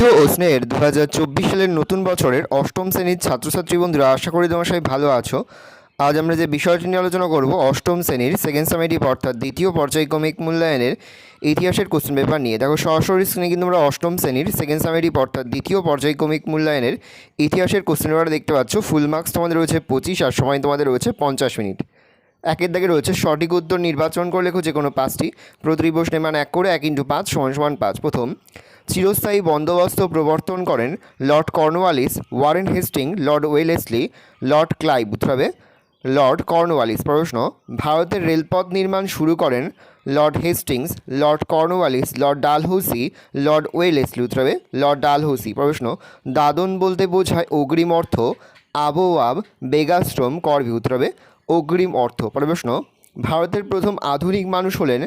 প্রিয় ও স্নেহের 2024 সালের নতুন বছরের অষ্টম শ্রেণীর ছাত্রছাত্রী বন্ধুরা, আশা করি তোমরা সবাই ভালো আছো। আজ আমরা যে বিষয়টি নিয়ে আলোচনা করব, অষ্টম শ্রেণীর সেকেন্ড সামেটিভ অর্থাৎ দ্বিতীয় পর্যায়ক্রমিক মূল্যায়নের ইতিহাসের কোশ্চেন পেপার নিয়ে। দেখো সরাসরি স্ক্রিনে কিন্তু আমরা অষ্টম শ্রেণীর সেকেন্ড সামেটিভ অর্থাৎ দ্বিতীয় পর্যায়ক্রমিক মূল্যায়নের ইতিহাসের কোশ্চেন পেপার দেখতে পাচ্ছ। ফুল মার্কস তোমাদের রয়েছে 25 আর সময় তোমাদের রয়েছে 50 মিনিট। একের দাগে রয়েছে সঠিক উত্তর নির্বাচন করে লেখো যে কোনো পাঁচটি। প্রতিটি প্রশ্নের মান 1 করে 1 × 5 = 5। প্রথম, চিরস্থায়ী বন্দোবস্ত প্রবর্তন করেন Lord Cornwallis, Warren Hastings, Lord Wellesley, Lord Clive. উত্তর হবে লর্ড কর্নওয়ালিস। প্রশ্ন, ভারতের রেলপথ নির্মাণ শুরু করেন Lord Hastings, Lord Cornwallis, Lord Dalhousie, Lord Wellesley. উত্তর হবে লর্ড ডালহৌসি। প্রশ্ন, দাদন বলতে বোঝায় অগ্রিম অর্থ, আবওয়াব, বেগাশ্রম, করভি। উত্তর হবে অগ্রিম অর্থ। প্রশ্ন, ভারতের প্রথম আধুনিক মানুষ হলেন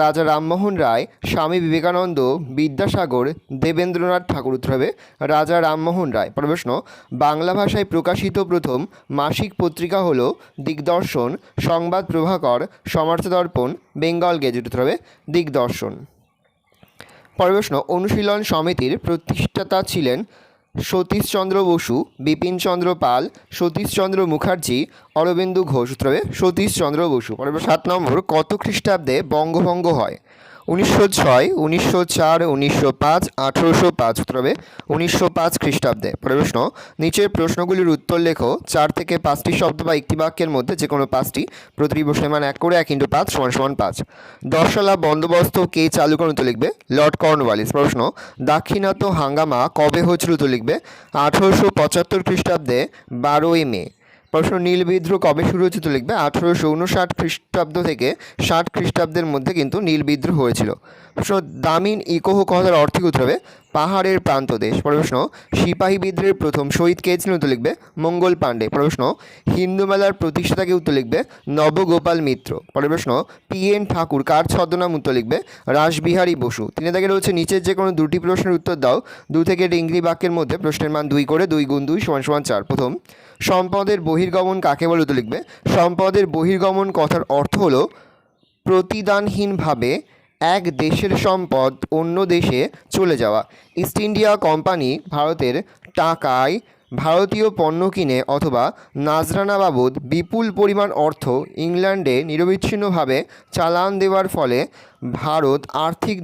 রাজা রামমোহন রায়, স্বামী বিবেকানন্দ, বিদ্যাসাগর, দেবেন্দ্রনাথ ঠাকুর। উত্তর হবে রাজা রামমোহন রায়। প্রশ্ন, বাংলা ভাষায় প্রকাশিত প্রথম মাসিক পত্রিকা হল দিগদর্শন, সংবাদ প্রভাকর, সমার্থদর্পণ, বেঙ্গল গেজেট। উত্তর হবে দিগদর্শন। প্রশ্ন, অনুশীলন সমিতির প্রতিষ্ঠাতা ছিলেন সতীশচন্দ্র বসু, বিপিনচন্দ্র পাল, সতীশচন্দ্র মুখার্জি, অরবিন্দু ঘোষ। উত্তর হবে সতীশচন্দ্র বসু। 7 নম্বর, কত খ্রিস্টাব্দে বঙ্গভঙ্গ হয়? 1906, 1904, 1905, 1805। উত্তর হবে 1905 খ্রিস্টাব্দে। প্রশ্ন, নিচের প্রশ্নগুলির উত্তর লেখো। 4 থেকে 5টি শব্দ বা একটি বাক্যের মধ্যে যে কোনো 5টি। প্রতিটি প্রশ্নের মান 1 করে 1 × 5 = 5। দশালা বন্দোবস্ত কে চালু করেন? উত্তর লিখবে লর্ড কর্নওয়ালিস। প্রশ্ন, দাক্ষিণাত্য হাঙ্গামা কবে হয়েছিল? উত্তর লিখবে 1875 খ্রিস্টাব্দে 12ই মে। প্রশ্ন, নীল বিদ্রোহ কবে শুরু হয়েছে? তো লিখবে 1859 খ্রিস্টাব্দ থেকে 60 খ্রিস্টাব্দের মধ্যে কিন্তু নীল বিদ্রোহ হয়েছিল। প্রশ্ন, দামিন ইকোহ কথার অর্থ উত্তর হবে পাহাড়ের প্রান্তদেশ। প্রশ্ন, সিপাহী বিদ্রোহের প্রথম শহীদ কে ছিলেন? উত্তর লিখবে মঙ্গল পাণ্ডে। প্রশ্ন, হিন্দু মেলার প্রতিষ্ঠাতাকে? উত্তর লিখবে নবগোপাল মিত্র। প্রশ্ন, PN ঠাকুর কার ছদ্মনাম? উত্তর লিখবে রাসবিহারী বসু। 3 দাগে রয়েছে নিচের যে কোনো দুটি প্রশ্নের উত্তর দাও। 2 থেকে ডিঙ্গি বাক্যের মধ্যে প্রশ্নের মান 2 করে 2 × 2 = 4। প্রথম, সম্পদের বহির্গমন কাকে বলে? উত্তর লিখবে সম্পদের বহির্গমন কথার অর্থ হলো প্রতিদানহীনভাবে এক দেশের সম্পদ অন্য দেশে চলে যাওয়া। ইস্ট ইন্ডিয়া কোম্পানি ভারতের টাকায় ভারতীয় পণ্য কিনে অথবা নাজরানা বাবদ বিপুল পরিমাণ অর্থ ইংল্যান্ডে নিরবিচ্ছিন্নভাবে চালান দেওয়ার ফলে ভারত আর্থিক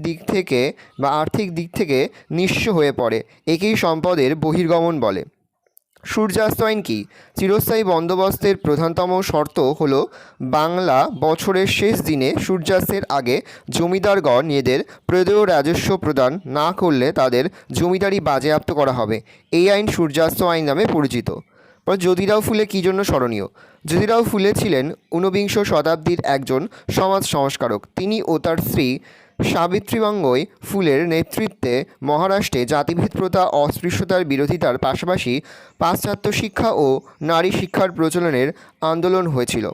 দিক থেকে নিঃস্ব হয়ে পড়ে। একেই সম্পদের বহির্গমন বলে। সূর্যাস্ত আইন কি? চিরস্থায়ী বন্দোবস্তের প্রধানতম শর্ত হল বাংলা বছরের শেষ দিনে সূর্যাস্তের আগে জমিদারগণ নিজেদের প্রদেয় রাজস্ব প্রদান না করলে তাদের জমিদারি বাজেয়াপ্ত করা হবে। এই আইন সূর্যাস্ত আইন নামে পরিচিত। জ্যোতিরাও ফুলে কী জন্য স্মরণীয়? জ্যোতিরাও ফুলে ছিলেন 19বিংশ শতাব্দীর একজন সমাজ সংস্কারক। তিনি ও তার স্ত্রী সাবিত্রীবাঙ্গই ফুলের নেতৃত্বে মহারাষ্ট্রে জাতিভেদ প্রথা অস্পৃশ্যতার বিরোধিতার পাশাপাশি পাশ্চাত্য শিক্ষা ও নারী শিক্ষার প্রচলনের আন্দোলন হয়েছিল।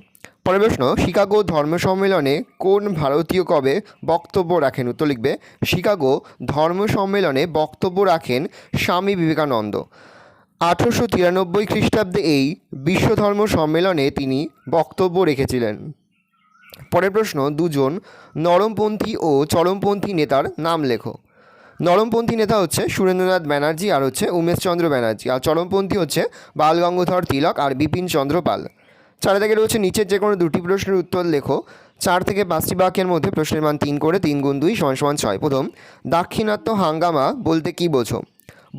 প্রশ্ন, শিকাগো ধর্ম সম্মেলনে কোন ভারতীয় কবে বক্তব্য রাখেন? উত্তর লিখবে শিকাগো ধর্ম সম্মেলনে বক্তব্য রাখেন স্বামী বিবেকানন্দ। 1893 খ্রিস্টাব্দে এই বিশ্ব ধর্ম সম্মেলনে তিনি বক্তব্য রেখেছিলেন। পরের প্রশ্ন, দুজন নরমপন্থী ও চরমপন্থী নেতার নাম লেখো। নরমপন্থী নেতা হচ্ছে সুরেন্দ্রনাথ ব্যানার্জি আর হচ্ছে উমেশচন্দ্র ব্যানার্জি, আর চরমপন্থী হচ্ছে বাল গঙ্গাধর তিলক আর বিপিন চন্দ্র পাল। 4 দাগে রয়েছে নিচের যে কোনো দুটি প্রশ্নের উত্তর লেখো। 4 থেকে 5টি বাক্যের মধ্যে প্রশ্নের মান 3 করে 3 × 2 = 6। প্রথম, দাক্ষিণাত্য হাঙ্গামা বলতে কী বোঝো?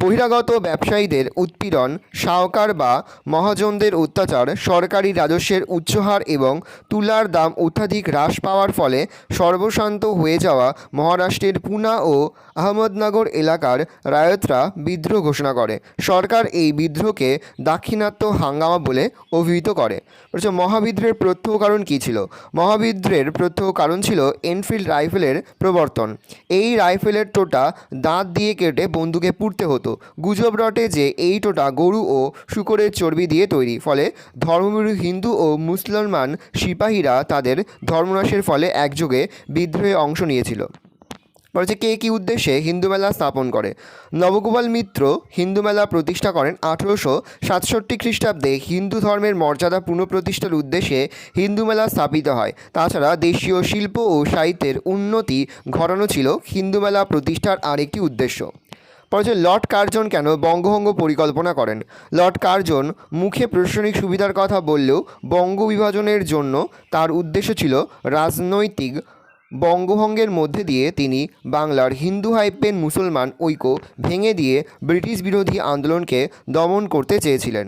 বহিরাগত ব্যবসায়ীদের উৎপীড়ন, সাওকার বা মহাজনদের অত্যাচার, সরকারি রাজস্বের উচ্চহার এবং তুলার দাম অত্যাধিক হ্রাস পাওয়ার ফলে সর্বশান্ত হয়ে যাওয়া মহারাষ্ট্রের পুনা ও আহমদনগর এলাকার রায়তরা বিদ্রোহ ঘোষণা করে। সরকার এই বিদ্রোহকে দাক্ষিণাত্য হাঙ্গামা বলে অভিহিত করে। মহাবিদ্রোহের প্রত্যহ কারণ কী ছিল? মহাবিদ্রোহের প্রত্যহ কারণ ছিল এনফিল্ড রাইফেলের প্রবর্তন। এই রাইফেলের টোটা দাঁত দিয়ে কেটে বন্দুকে পুড়তে হতো। গুজব রটে যে এই টোটা গরু ও শূকরের চর্বি দিয়ে তৈরি, ফলে ধর্মভীরু হিন্দু ও মুসলমান সিপাহীরা তাদের ধর্মনাশের ফলে একযোগে বিদ্রোহে অংশ নিয়েছিল। কে কী উদ্দেশ্যে হিন্দু মেলা স্থাপন করে? নবগোপাল মিত্র হিন্দু মেলা প্রতিষ্ঠা করেন 1867 খ্রিস্টাব্দে। হিন্দু ধর্মের মর্যাদা পুনঃপ্রতিষ্ঠার উদ্দেশ্যে হিন্দু মেলা স্থাপিত হয়। তাছাড়া দেশীয় শিল্প ও সাহিত্যের উন্নতি ঘটানো ছিল হিন্দু মেলা প্রতিষ্ঠার আরেকটি উদ্দেশ্য। পরে হচ্ছে লর্ড কার্জন কেন বঙ্গভঙ্গ পরিকল্পনা করেন? লর্ড কার্জন মুখে প্রশাসনিক সুবিধার কথা বললেও বঙ্গ বিভাজনের জন্য তার উদ্দেশ্য ছিল রাজনৈতিক। বঙ্গভঙ্গের মধ্যে দিয়ে তিনি বাংলার হিন্দু হাইপেন মুসলমান ঐক্য ভেঙে দিয়ে ব্রিটিশ বিরোধী আন্দোলনকে দমন করতে চেয়েছিলেন।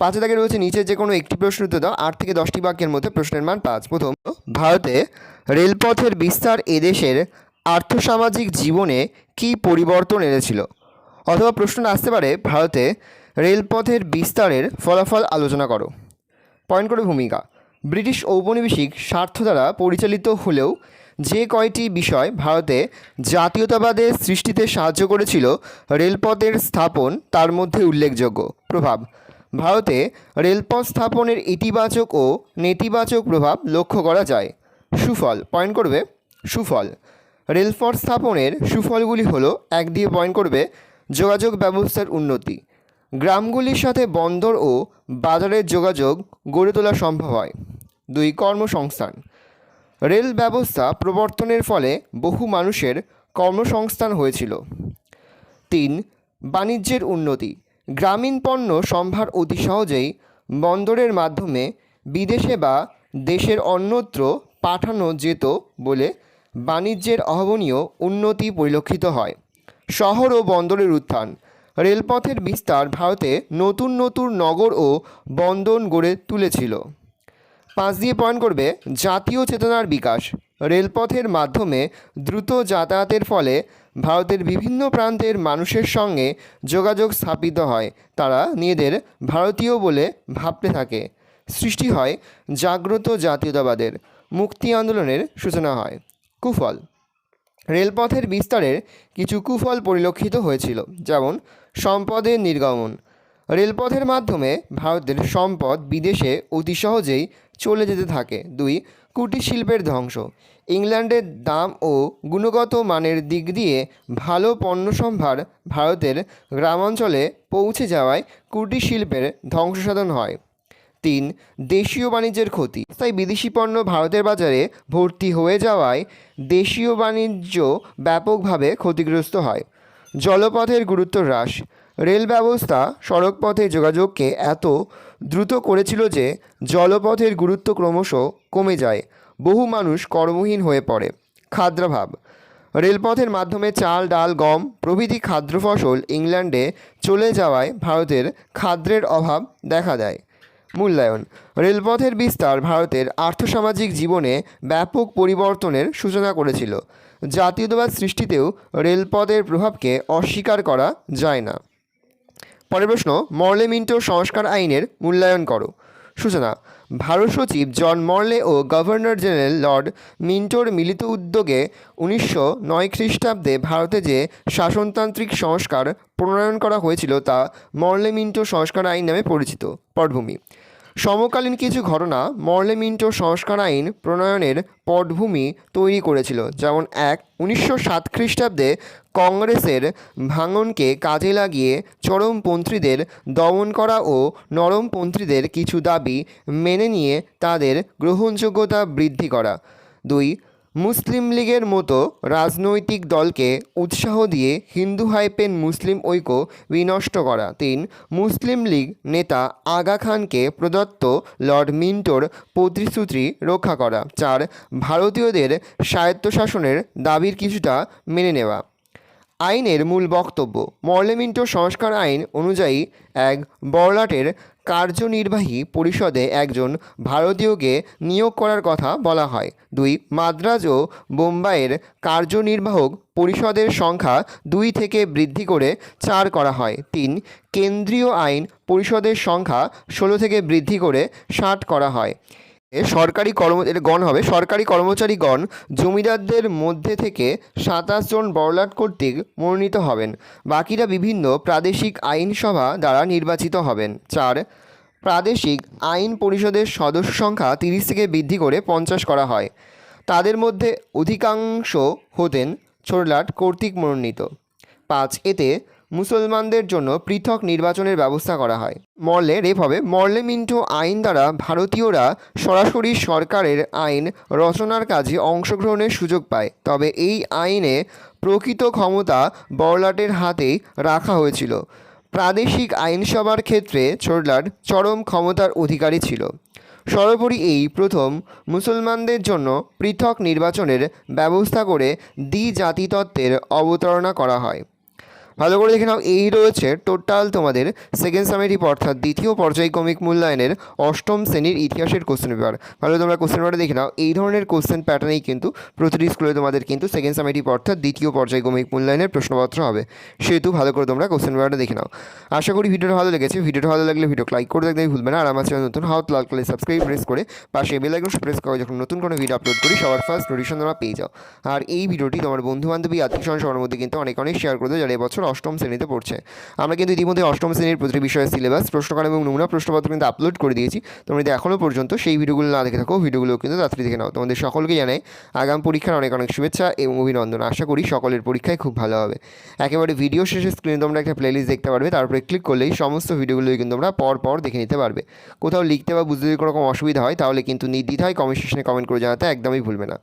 5 দাগে রয়েছে নিচে যে কোনো একটি প্রশ্ন উত্তর দাও। 8 থেকে 10টি বাক্যের মধ্যে প্রশ্নের মান 5। প্রথম, ভারতে রেলপথের বিস্তার এদেশের আর্থসামাজিক জীবনে কী পরিবর্তন এনেছিল? অথবা প্রশ্ন আসতে পারে ভারতে রেলপথের বিস্তারের ফলাফল আলোচনা করো। পয়েন্ট করে ভূমিকা। ব্রিটিশ ঔপনিবেশিক স্বার্থ দ্বারা পরিচালিত হলেও যে কয়টি বিষয় ভারতে জাতীয়তাবাদের সৃষ্টিতে সাহায্য করেছিল রেলপথের স্থাপন তার মধ্যে উল্লেখযোগ্য। প্রভাব। ভারতে রেলপথ স্থাপনের ইতিবাচক ও নেতিবাচক প্রভাব লক্ষ্য করা যায়। সুফল। পয়েন্ট করবে সুফল। রেলপথ স্থাপনের সুফলগুলি হলো 1 দিয়ে পয়েন্ট করবে যোগাযোগ ব্যবস্থার উন্নতি, গ্রামগুলির সাথে বন্দর ও বাজারের যোগাযোগ গড়ে তোলা সম্ভব হয়। 2, কর্মসংস্থান। রেল ব্যবস্থা প্রবর্তনের ফলে বহু মানুষের কর্মসংস্থান হয়েছিল। 3, বাণিজ্যের উন্নতি। গ্রামীণ পণ্য সম্ভার অতি সহজেই বন্দরের মাধ্যমে বিদেশে বা দেশের অন্যত্র পাঠানো যেত বলে বাণিজ্যের অভাবনীয় উন্নতি পরিলক্ষিত হয়। শহর ও বন্দরের উত্থান। রেলপথের বিস্তার ভারতে নতুন নতুন নগর ও বন্দর গড়ে তুলেছিল। 5 দিয়ে পয়েন্ট করবে জাতীয় চেতনার বিকাশ। রেলপথের মাধ্যমে দ্রুত যাতায়াতের ফলে ভারতের বিভিন্ন প্রান্তের মানুষের সঙ্গে যোগাযোগ স্থাপিত হয়, তারা নিজেদের ভারতীয় বলে ভাবতে থাকে। সৃষ্টি হয় জাগ্রত জাতীয়তাবাদের, মুক্তি আন্দোলনের সূচনা হয়। কুফল। রেলপথের বিস্তারের কিছু কুফল পরিলক্ষিত হয়েছিল, যেমন সম্পদের নির্গমন। রেলপথের মাধ্যমে ভারতের সম্পদ বিদেশে অতি সহজেই চলে যেতে থাকে। 2, কুটির শিল্পের ধ্বংস। ইংল্যান্ডের দাম ও গুণগত মানের দিক দিয়ে ভালো পণ্য সম্ভার ভারতের গ্রামাঞ্চলে পৌঁছে যাওয়ায় কুটির শিল্পের ধ্বংসসাধন হয়। 3, দেশীয় বাণিজ্যের ক্ষতি। তাই বিদেশি পণ্য ভারতের বাজারে ভর্তি হয়ে যাওয়ায় দেশীয় বাণিজ্য ব্যাপকভাবে ক্ষতিগ্রস্ত হয়। জলপথের গুরুত্ব হ্রাস। রেল ব্যবস্থা সড়কপথে যোগাযোগকে এত দ্রুত করেছিল যে জলপথের গুরুত্ব ক্রমশ কমে যায়, বহু মানুষ কর্মহীন হয়ে পড়ে। খাদ্যাভাব। রেলপথের মাধ্যমে চাল, ডাল, গম প্রভৃতি খাদ্য ফসল ইংল্যান্ডে চলে যাওয়ায় ভারতের খাদ্যের অভাব দেখা দেয়। মূল্যায়ন। রেলপথের বিস্তার ভারতের আর্থসামাজিক জীবনে ব্যাপক পরিবর্তনের সূচনা করেছিল। জাতীয়তাবাদ সৃষ্টিতেও রেলপথের প্রভাবকে অস্বীকার করা যায় না। পরের প্রশ্ন, মরলে মিন্টো সংস্কার আইনের মূল্যায়ন করো। সূচনা। ভারত সচিব জন মরলে ও গভর্নর জেনারেল লর্ড মিন্টোর মিলিত উদ্যোগে 1909 খ্রিস্টাব্দে ভারতে যে শাসনতান্ত্রিক সংস্কার প্রণয়ন করা হয়েছিল তা মরলে মিন্টো সংস্কার আইন নামে পরিচিত। পটভূমি। সমকালীন কিছু ঘটনা মরলে মিন্টো সংস্কার আইন প্রণয়নের পটভূমি তৈরি করেছিল, যেমন 1, 1907 খ্রিস্টাব্দে কংগ্রেসের ভাঙনকে কাজে লাগিয়ে চরমপন্থীদের দমন করা ও নরমপন্থীদের কিছু দাবি মেনে নিয়ে তাদের গ্রহণযোগ্যতা বৃদ্ধি করা। 2, মুসলিম লীগের মতো রাজনৈতিক দলকে উৎসাহ দিয়ে হিন্দু হাইপেন মুসলিম ঐক্য বিনষ্ট করা। 3, মুসলিম লীগ নেতা আগা খানকে প্রদত্ত লর্ড মিন্টোর প্রতিশ্রুতি রক্ষা করা। 4, ভারতীয়দের স্বায়ত্তশাসনের দাবির কিছুটা মেনে নেওয়া। আইনের মূল বক্তব্য। মরলে মিন্টো সংস্কার আইন অনুযায়ী এক বড়লাটের কার্যনির্বাহী পরিষদে একজন ভারতীয়কে নিয়োগ করার কথা বলা হয়। 2, মাদ্রাজ ও বোম্বাইয়ের কার্যনির্বাহক পরিষদের সংখ্যা 2 থেকে বৃদ্ধি করে 4 করা হয়। 3, কেন্দ্রীয় আইন পরিষদের সংখ্যা 16 থেকে বৃদ্ধি করে 60 করা হয়। সরকারি সরকারি কর্মচারীগণ জমিদারদের মধ্যে থেকে 27 জন বড়লাট কর্তৃক মনোনীত হবেন, বাকিরা বিভিন্ন প্রাদেশিক আইনসভা দ্বারা নির্বাচিত হবেন। 4, প্রাদেশিক আইন পরিষদের সদস্য সংখ্যা 30 থেকে বৃদ্ধি করে 50 করা হয়, তাদের মধ্যে অধিকাংশ হতেন ছোটলাট কর্তৃক মনোনীত। 5, এতে মুসলমানদের জন্য পৃথক নির্বাচনের ব্যবস্থা করা হয়। মরলে রেপ হবে। মরলে মিন্টো আইন দ্বারা ভারতীয়রা সরাসরি সরকারের আইন রচনার কাজে অংশগ্রহণের সুযোগ পায়, তবে এই আইনে প্রকৃত ক্ষমতা বড়লাটের হাতেই রাখা হয়েছিল। প্রাদেশিক আইনসভার ক্ষেত্রে ছোটলাট চরম ক্ষমতার অধিকারী ছিল। সর্বোপরি এই প্রথম মুসলমানদের জন্য পৃথক নির্বাচনের ব্যবস্থা করে দ্বিজাতিতত্ত্বের অবতারণা করা হয়। ভালো করে দেখে নাও, এই রয়েছে টোটাল তোমাদের সেকেন্ড সামেটিভ অর্থাৎ দ্বিতীয় পর্যায়ক্রমিক মূল্যায়নের অষ্টম শ্রেণীর ইতিহাসের কোশ্চেন পেপার। ভালো তোমরা কোশ্চেন পেপারটা দেখে নাও, এই ধরনের কোশ্চেন প্যাটার্নেই কিন্তু প্রতিটি স্কুলে তোমাদের কিন্তু সেকেন্ড সামেটিভ অর্থাৎ দ্বিতীয় পর্যায়ক্রমিক মূল্যায়নের প্রশ্নপত্র হবে, সেহেতু ভালো করে তোমরা কোশ্চেন পেপারটা দেখে নাও। আশা করি ভিডিওটা ভালো লেগেছে। ভিডিওটা ভালো লাগলে ভিডিও লাইক করে দেখতে ভুলবে না, আর আমার চ্যানেল নতুন হাত লাল কালে সাবস্ক্রাইব প্রেস করে পাশে বেল আইকন প্রেস করে যখন নতুন কোনো ভিডিও আপলোড করি সবার ফার্স্ট নোটিফিকেশন তোমরা পেয়ে যাও। আর এই ভিডিওটি তোমার বন্ধু বান্ধবী আত্মীয় সবার মধ্যে কিন্তু অনেক শেয়ার করে দেয় যারা এবছর অষ্টম শ্রেণীতে পড়ছে। আমরা কিন্তু ইতিমধ্যে অষ্টম শ্রেণীর প্রতিটি বিষয়ের সিলেবাস, প্রশ্নকাল এবং নমুনা প্রশ্নপত্র কিন্তু আপলোড করে দিয়েছি। তোমরা যদি এখনও পর্যন্ত সেই ভিডিওগুলো না দেখে থাকো, ভিডিওগুলো কিন্তু তাড়াতাড়ি দেখে নাও। তোমাদের সকলকে জানাই আগাম পরীক্ষার অনেক শুভেচ্ছা এবং অভিনন্দন। আশা করি সকলের পরীক্ষায় খুব ভালো হবে। একেবারে ভিডিও শেষে স্ক্রিনে তোমরা একটা প্লেলিস্ট দেখতে পারবে, তারপরে ক্লিক করলেই সমস্ত ভিডিওগুলোই কিন্তু তোমরা পর দেখে নিতে পারবে। কোথাও লিখতে বা বুঝতে যদি কোনো রকম অসুবিধা হয় তাহলে কিন্তু নির্দ্বিধায় কমেন্ট সেকশনে কমেন্ট করে জানাতে একদমই ভুলবে না।